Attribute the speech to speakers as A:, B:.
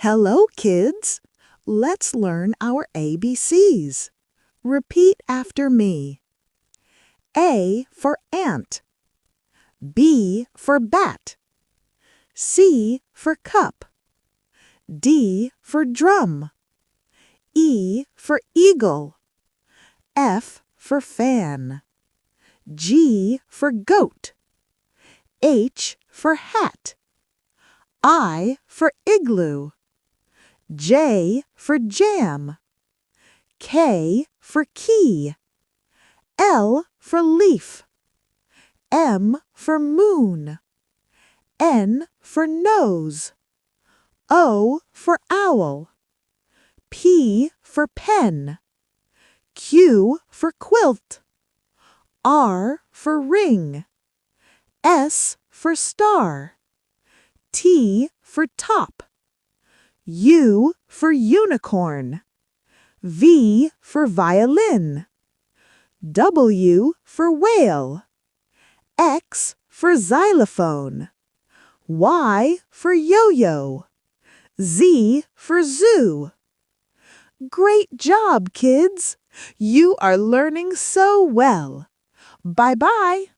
A: Hello, kids. Let's learn our ABCs. Repeat after me. A for ant. B for bat. C for cup. D for drum. E for eagle. F for fan. G for goat. H for hat. I for igloo. J for jam. K for key. L for leaf. M for moon. N for nose. O for owl. P for pen. Q for quilt. R for ring. S for star. T for top. U for unicorn. V for violin. W for whale. X for xylophone. Y for yo-yo. Z for zoo. Great job, kids! You are learning so well. Bye-bye.